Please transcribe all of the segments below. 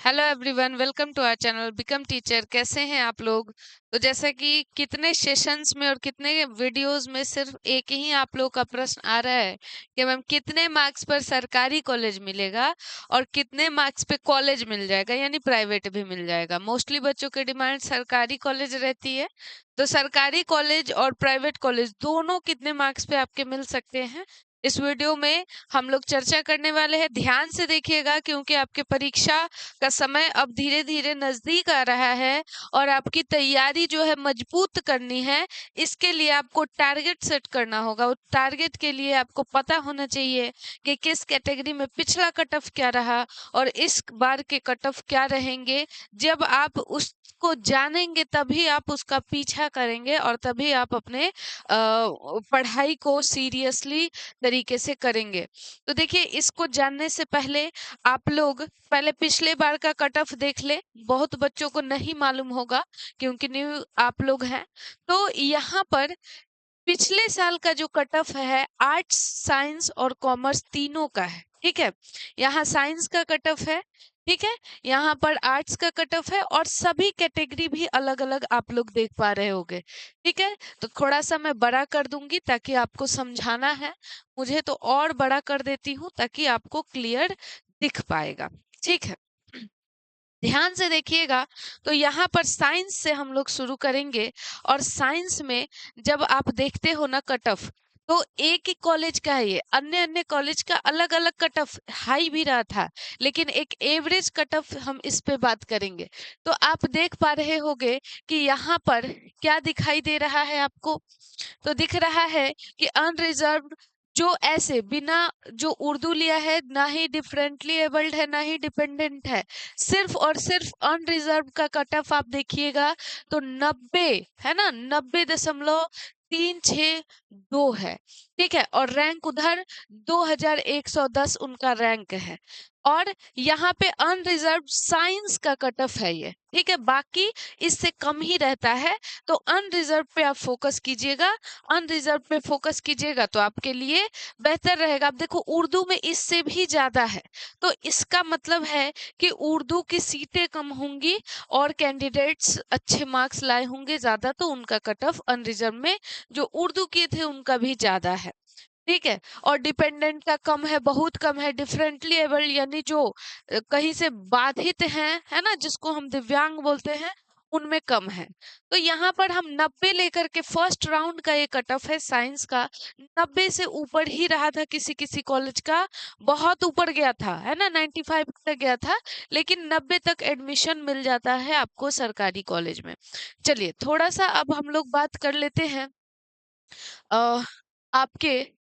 Hello everyone, welcome to our channel become teacher. कैसे हैं आप लोग? तो जैसा कि कितने सेशंस में और कितने वीडियोस में सिर्फ एक ही आप लोग का प्रश्न आ रहा है कि मैम कितने मार्क्स पर सरकारी कॉलेज मिलेगा और कितने मार्क्स पे कॉलेज मिल जाएगा, यानी प्राइवेट भी मिल जाएगा। मोस्टली बच्चों की डिमांड सरकारी कॉलेज रहती है। तो सरकारी कॉलेज और प्राइवेट कॉलेज दोनों कितने मार्क्स पे आपके मिल सकते हैं, इस वीडियो में हम लोग चर्चा करने वाले हैं। ध्यान से देखिएगा क्योंकि आपके परीक्षा का समय अब धीरे धीरे नजदीक आ रहा है और आपकी तैयारी जो है मजबूत करनी है। इसके लिए आपको टारगेट सेट करना होगा। उस टारगेट के लिए आपको पता होना चाहिए कि किस कैटेगरी में पिछला कट ऑफ क्या रहा और इस बार के कट ऑफ क्या रहेंगे। जब आप उसको जानेंगे तभी आप उसका पीछा करेंगे और तभी आप अपने पढ़ाई को सीरियसली तरीके से करेंगे। तो देखिए, इसको जानने से पहले आप लोग पहले पिछले बार का कट ऑफ देख ले। बहुत बच्चों को नहीं मालूम होगा क्योंकि न्यू आप लोग हैं। तो यहाँ पर पिछले साल का जो कट ऑफ है आर्ट्स, साइंस और कॉमर्स तीनों का है। ठीक है, यहाँ साइंस का कट ऑफ है, ठीक है, यहाँ पर आर्ट्स का कट ऑफ है और सभी कैटेगरी भी अलग अलग आप लोग देख पा रहे होंगे। ठीक है, तो थोड़ा सा मैं बड़ा कर दूंगी ताकि आपको समझाना है। मुझे तो और बड़ा कर देती हूँ ताकि आपको क्लियर दिख पाएगा। ठीक है, ध्यान से देखिएगा। तो यहाँ पर साइंस से हम लोग शुरू करेंगे और साइंस में जब आप देखते हो ना कट ऑफ, तो एक ही कॉलेज का है, ये अन्य अन्य कॉलेज का अलग अलग कट ऑफ हाई भी रहा था, लेकिन एक एवरेज कट ऑफ हम इस पे बात करेंगे। तो आप देख पा रहे होंगे कि यहाँ पर क्या दिखाई दे रहा है आपको। तो दिख रहा है कि अनरिजर्व जो ऐसे बिना, जो उर्दू लिया है, ना ही डिफरेंटली एबल्ड है ना ही डिपेंडेंट है, सिर्फ और सिर्फ अनरिजर्व का कट ऑफ आप देखिएगा तो 90 है ना, 90.362 है। ठीक है, और रैंक उधर 2110 उनका रैंक है। और यहाँ पे अनरिजर्व साइंस का कट ऑफ है ये। ठीक है, बाकी इससे कम ही रहता है। तो अनरिजर्व पे आप फोकस कीजिएगा, अनरिजर्व पे फोकस कीजिएगा तो आपके लिए बेहतर रहेगा। अब देखो, उर्दू में इससे भी ज्यादा है, तो इसका मतलब है कि उर्दू की सीटें कम होंगी और कैंडिडेट्स अच्छे मार्क्स लाए होंगे ज्यादा, तो उनका कट ऑफ अनरिजर्व में जो उर्दू किए थे उनका भी ज्यादा है। ठीक है, और डिपेंडेंट का कम है, बहुत कम है। डिफरेंटली एबल्ड यानी जो कहीं से बाधित हैं, है ना, जिसको हम दिव्यांग बोलते हैं, उनमें कम है। तो यहाँ पर हम 90 लेकर के फर्स्ट राउंड का ये कट ऑफ है साइंस का। 90 से ऊपर ही रहा था, किसी किसी कॉलेज का बहुत ऊपर गया था, है ना, 95 तक गया था, लेकिन 90 तक एडमिशन मिल जाता है आपको सरकारी कॉलेज में। चलिए, थोड़ा सा अब हम लोग बात कर लेते हैं आपके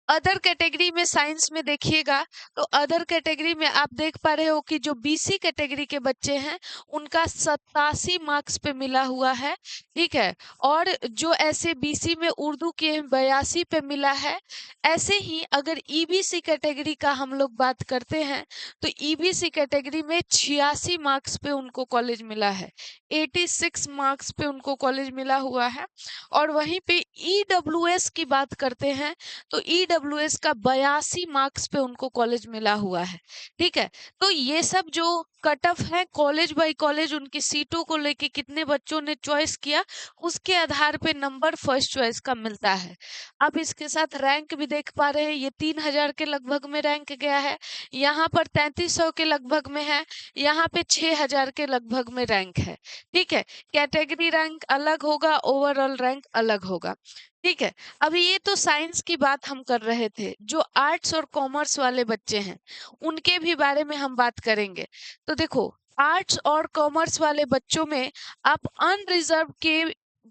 अदर कैटेगरी में। साइंस में देखिएगा तो अदर कैटेगरी में आप देख पा रहे हो कि जो बीसी कैटेगरी के बच्चे हैं उनका 87 मार्क्स पे मिला हुआ है। ठीक है, और जो ऐसे बीसी में उर्दू के 82 पे मिला है। ऐसे ही अगर ईबीसी कैटेगरी का हम लोग बात करते हैं तो ईबीसी कैटेगरी में 86 मार्क्स पे उनको कॉलेज मिला है, 86 मार्क्स पे उनको कॉलेज मिला हुआ है। और वहीं पे ईडब्ल्यूएस की बात करते हैं तो ईडब्ल्यूएस का 82 मार्क्स पे उनको कॉलेज मिला हुआ है। ठीक है, तो ये सब जो कट ऑफ है कॉलेज बाय कॉलेज, उनकी सीटों को लेके कितने बच्चों ने चॉइस किया उसके आधार पे नंबर फर्स्ट चॉइस का मिलता है। अब इसके साथ रैंक भी देख पा रहे हैं, ये 3000 के लगभग में रैंक गया है, यहाँ पर 3300 के लगभग में है, यहाँ पे 6000 के लगभग में रैंक है। ठीक है, कैटेगरी रैंक अलग होगा, ओवरऑल रैंक अलग होगा। ठीक है, अभी ये तो साइंस की बात हम कर रहे थे। जो आर्ट्स और कॉमर्स वाले बच्चे हैं उनके भी बारे में हम बात करेंगे। तो देखो, आर्ट्स और कॉमर्स वाले बच्चों में आप अनरिजर्व के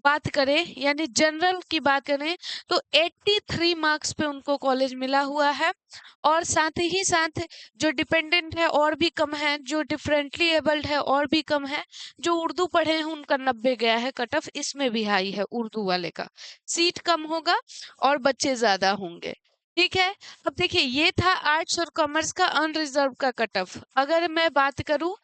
बात करें यानी जनरल की बात करें तो 83 मार्क्स पे उनको कॉलेज मिला हुआ है। और साथ ही साथ जो डिपेंडेंट है और भी कम है, जो डिफरेंटली एबल्ड है और भी कम है, जो उर्दू पढ़े हैं उनका 90 गया है कट ऑफ, इसमें भी हाई है उर्दू वाले का। सीट कम होगा और बच्चे ज्यादा होंगे। ठीक है, अब देखिए, ये था आर्ट्स और कॉमर्स का अनरिजर्व का कट ऑफ। अगर मैं बात करूं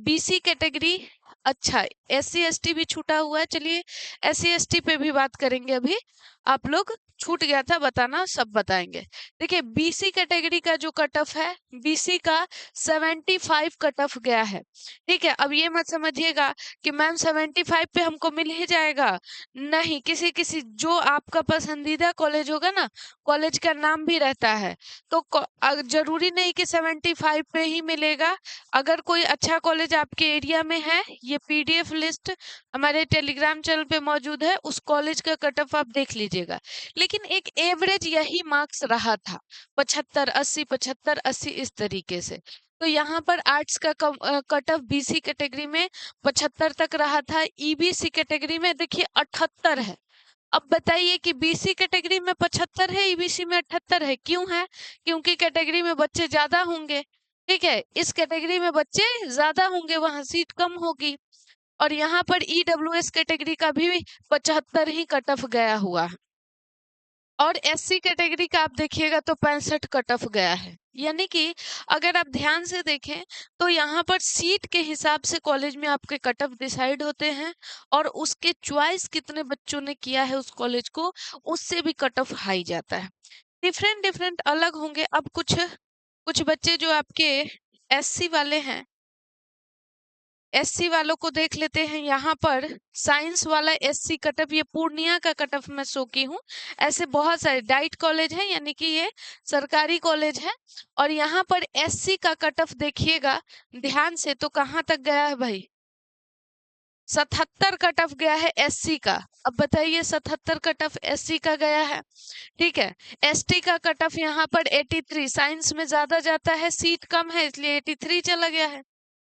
बीसी कैटेगरी अच्छा, SC ST भी छूटा हुआ है। चलिए SC ST पे भी बात करेंगे अभी। आप लोग छूट गया था बताना, सब बताएंगे। देखिए BC कैटेगरी का जो कट ऑफ है, BC का 75 कट ऑफ गया है। ठीक है, अब ये मत समझिएगा कि मैम 75 पे हमको मिल ही जाएगा। नहीं, किसी किसी जो आपका पसंदीदा कॉलेज होगा ना, कॉलेज का नाम भी रहता है, तो जरूरी नहीं कि 75 पे ही मिलेगा। अगर कोई अच्छा कॉलेज आपके एरिया में है, ये PDF लिस्ट हमारे टेलीग्राम चैनल पे मौजूद है, उस कॉलेज का कट ऑफ आप देख लीजिएगा। लेकिन एक एवरेज यही मार्क्स रहा था, 75 80 75 80 इस तरीके से। तो यहाँ पर आर्ट्स का कट ऑफ BC कैटेगरी में 75 तक रहा था, EBC कैटेगरी में देखिए 78 है। अब बताइए कि BC कैटेगरी में 75 है, EBC में 78 है, क्यों है? क्योंकि कैटेगरी में बच्चे ज्यादा होंगे। ठीक है, इस कैटेगरी में बच्चे ज्यादा होंगे, वहां सीट कम होगी। और यहाँ पर EWS कैटेगरी का भी 75 ही कट ऑफ गया हुआ है। और SC कैटेगरी का आप देखिएगा तो 65 कट ऑफ गया है। यानी कि अगर आप ध्यान से देखें तो यहाँ पर सीट के हिसाब से कॉलेज में आपके कट ऑफ डिसाइड होते हैं, और उसके चॉइस कितने बच्चों ने किया है उस कॉलेज को, उससे भी कट ऑफ हाई जाता है। डिफरेंट डिफरेंट अलग होंगे। अब कुछ कुछ बच्चे जो आपके SC वाले हैं, SC वालों को देख लेते हैं। यहाँ पर साइंस वाला SC कट ऑफ, ये पूर्णिया का कट ऑफ मैं शो की हूँ। ऐसे बहुत सारे डाइट कॉलेज है, यानी कि ये सरकारी कॉलेज है। और यहाँ पर SC का कट ऑफ देखिएगा ध्यान से, तो कहाँ तक गया है भाई? 77 कट ऑफ गया है SC का। अब बताइए 77 कट ऑफ SC का गया है। ठीक है, ST का कट ऑफ यहाँ पर 83, साइंस में ज्यादा जाता है, सीट कम है इसलिए 83 चला गया है,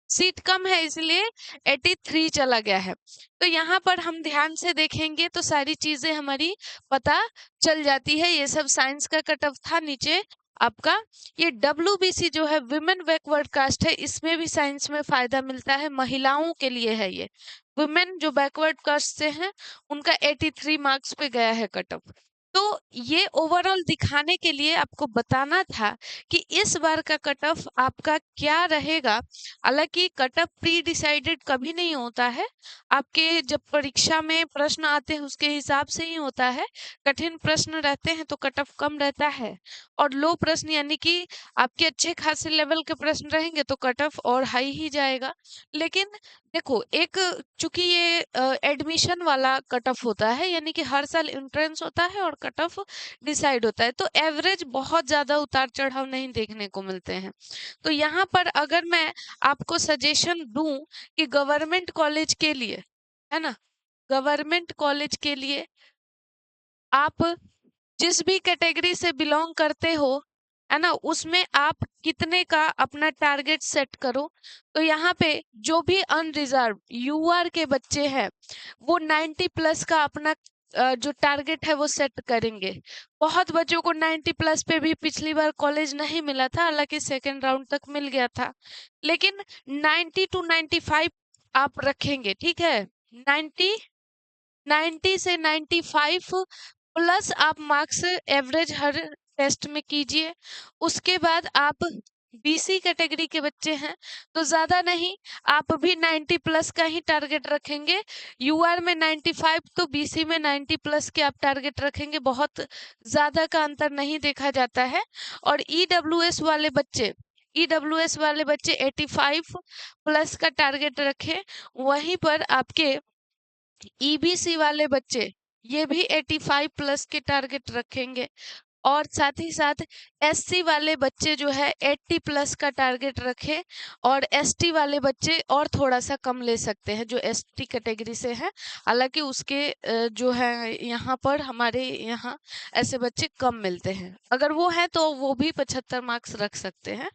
सीट कम है इसलिए 83 चला गया है। तो यहाँ पर हम ध्यान से देखेंगे तो सारी चीजें हमारी पता चल जाती है। ये सब साइंस का कट ऑफ था। नीचे आपका ये WBC जो है विमेन बैकवर्ड कास्ट है, इसमें भी साइंस में फायदा मिलता है, महिलाओं के लिए है ये। वुमेन जो बैकवर्ड कास्ट से हैं उनका 83 मार्क्स पे गया है कट ऑफ। तो ये ओवरऑल दिखाने के लिए आपको बताना था कि इस बार का कट ऑफ आपका क्या रहेगा। हालांकि कट ऑफ प्री डिसाइडेड कभी नहीं होता है, आपके जब परीक्षा में प्रश्न आते हैं उसके हिसाब से ही होता है। कठिन प्रश्न रहते हैं तो कट ऑफ कम रहता है, और लो प्रश्न यानी कि आपके अच्छे खासे लेवल के प्रश्न रहेंगे तो कट ऑफ और हाई ही जाएगा। लेकिन देखो, एक चूंकि ये एडमिशन वाला कट ऑफ होता है, यानी कि हर साल एंट्रेंस होता है और कट ऑफ डिसाइड होता है, तो एवरेज बहुत ज्यादा उतार चढ़ाव नहीं देखने को मिलते हैं। तो यहाँ पर अगर मैं आपको सजेशन दूं कि गवर्नमेंट कॉलेज के लिए, है ना, गवर्नमेंट कॉलेज के लिए आप जिस भी कैटेगरी से बिलोंग करते हो, है ना, उसमें आप कितने का अपना टारगेट सेट करो। तो यहाँ पे जो भी अनरिजर्व UR के बच्चे हैं वो 90 प्लस का अपना जो टारगेट है वो सेट करेंगे। बहुत बच्चों को 90 प्लस पे भी पिछली बार कॉलेज नहीं मिला था, हालांकि सेकेंड राउंड तक मिल गया था। लेकिन 90 to 95 आप रखेंगे, ठीक है। 90 से 95 प्लस आप मार्क्स एवरेज हर टेस्ट में कीजिए। उसके बाद आप BC कैटेगरी के बच्चे हैं तो ज्यादा नहीं, आप भी 90 प्लस का ही टारगेट रखेंगे। UR में 95 तो BC में 90 प्लस के आप टारगेट रखेंगे, बहुत ज्यादा का अंतर नहीं देखा जाता है। और EWS वाले बच्चे 85 प्लस का टारगेट रखें। वहीं पर आपके EBC वाले बच्चे ये भी 85 प्लस के टारगेट रखेंगे। और साथ ही साथ SC वाले बच्चे जो है 80 प्लस का टारगेट रखें, और ST वाले बच्चे और थोड़ा सा कम ले सकते हैं जो ST कैटेगरी से है। हालांकि उसके जो है यहाँ पर हमारे यहाँ ऐसे बच्चे कम मिलते हैं, अगर वो है तो वो भी 75 मार्क्स रख सकते हैं।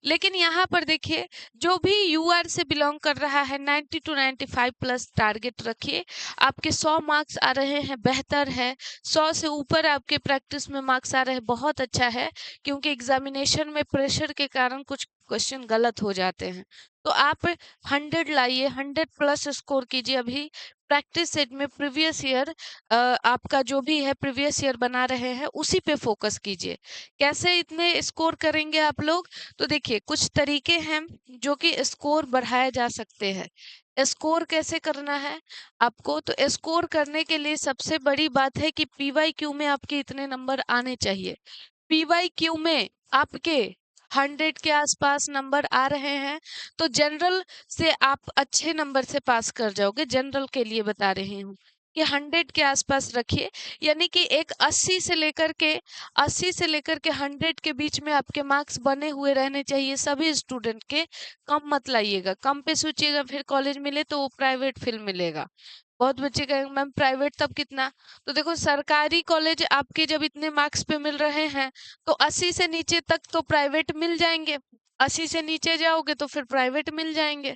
लेकिन यहाँ पर देखिए, जो भी UR से बिलोंग कर रहा है 90 to 95 प्लस टारगेट रखिए। आपके 100 मार्क्स आ रहे हैं, बेहतर है। 100 से ऊपर आपके प्रैक्टिस में मार्क्स आ रहे हैं, बहुत अच्छा है। क्योंकि एग्जामिनेशन में प्रेशर के कारण कुछ क्वेश्चन गलत हो जाते हैं। तो आप 100 लाइए, 100 प्लस स्कोर कीजिए। अभी प्रैक्टिस सेट में प्रीवियस ईयर आपका जो भी है प्रीवियस ईयर बना रहे हैं उसी पे फोकस कीजिए। कैसे इतने स्कोर करेंगे आप लोग? तो देखिए कुछ तरीके हैं जो कि स्कोर बढ़ाए जा सकते हैं। स्कोर कैसे करना है आपको? तो स्कोर करने के लिए सबसे बड़ी बात है कि पीवाईक्यू में आपके इतने नंबर आने चाहिए। पीवाईक्यू में आपके 100 के आसपास नंबर आ रहे हैं तो जनरल से आप अच्छे नंबर से पास कर जाओगे। जनरल के लिए बता रही हूँ कि 100 के आसपास रखिए, यानी कि एक 80 से लेकर के 100 के बीच में आपके मार्क्स बने हुए रहने चाहिए सभी स्टूडेंट के। कम मत लाइएगा, कम पे सोचिएगा फिर कॉलेज मिले तो वो प्राइवेट फील्ड मिलेगा। बहुत बच्चे कहेंगे मैम प्राइवेट तब कितना? तो देखो सरकारी कॉलेज आपके जब इतने मार्क्स पे मिल रहे हैं तो 80 से नीचे तक तो प्राइवेट मिल जाएंगे। 80 से नीचे जाओगे तो फिर प्राइवेट मिल जाएंगे,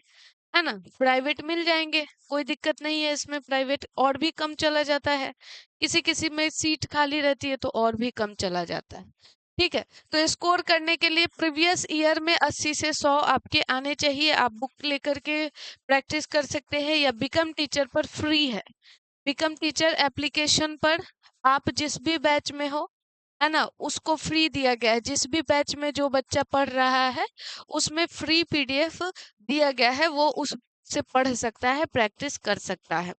है ना? प्राइवेट मिल जाएंगे, कोई दिक्कत नहीं है इसमें। प्राइवेट और भी कम चला जाता है, किसी किसी में सीट खाली रहती है तो और भी कम चला जाता है। ठीक है, तो स्कोर करने के लिए प्रीवियस ईयर में 80 से 100 आपके आने चाहिए। आप बुक लेकर के प्रैक्टिस कर सकते हैं या बिकम टीचर पर फ्री है। बिकम टीचर एप्लीकेशन पर आप जिस भी बैच में हो, है ना, उसको फ्री दिया गया है। जिस भी बैच में जो बच्चा पढ़ रहा है उसमें फ्री पीडीएफ दिया गया है, वो उस से पढ़ सकता है, प्रैक्टिस कर सकता है।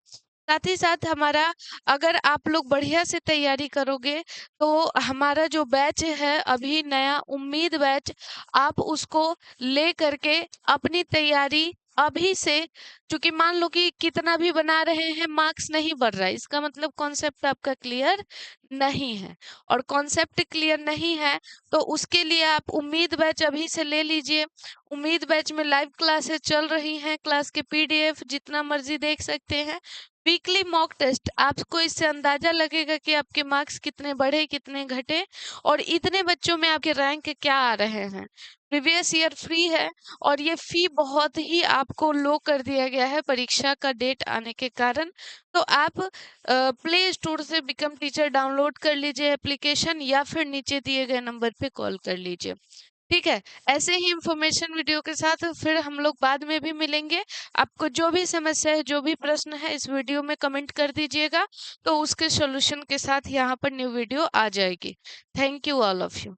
साथ ही साथ हमारा, अगर आप लोग बढ़िया से तैयारी करोगे तो हमारा जो बैच है अभी नया उम्मीद बैच, आप उसको ले करके अपनी तैयारी अभी से, क्योंकि मान लो कि कितना भी बना रहे हैं मार्क्स नहीं बढ़ रहा है, इसका मतलब कॉन्सेप्ट आपका क्लियर नहीं है। और कॉन्सेप्ट क्लियर नहीं है तो उसके लिए आप उम्मीद बैच अभी से ले लीजिए। उम्मीद बैच में लाइव क्लासेस चल रही हैं, क्लास के पीडीएफ जितना मर्जी देख सकते हैं। वीकली मॉक टेस्ट, आपको इससे अंदाजा लगेगा कि आपके मार्क्स कितने बढ़े कितने घटे और इतने बच्चों में आपके रैंक क्या आ रहे हैं। प्रीवियस ईयर फ्री है और ये फी बहुत ही आपको लो कर दिया गया है परीक्षा का डेट आने के कारण। तो आप प्ले स्टोर से बिकम टीचर डाउनलोड कर लीजिए एप्लीकेशन, या फिर नीचे दिए गए नंबर पे कॉल कर लीजिए। ठीक है, ऐसे ही इंफॉर्मेशन वीडियो के साथ फिर हम लोग बाद में भी मिलेंगे। आपको जो भी समस्या है, जो भी प्रश्न है, इस वीडियो में कमेंट कर दीजिएगा तो उसके सॉल्यूशन के साथ यहाँ पर न्यू वीडियो आ जाएगी। Thank you all of you.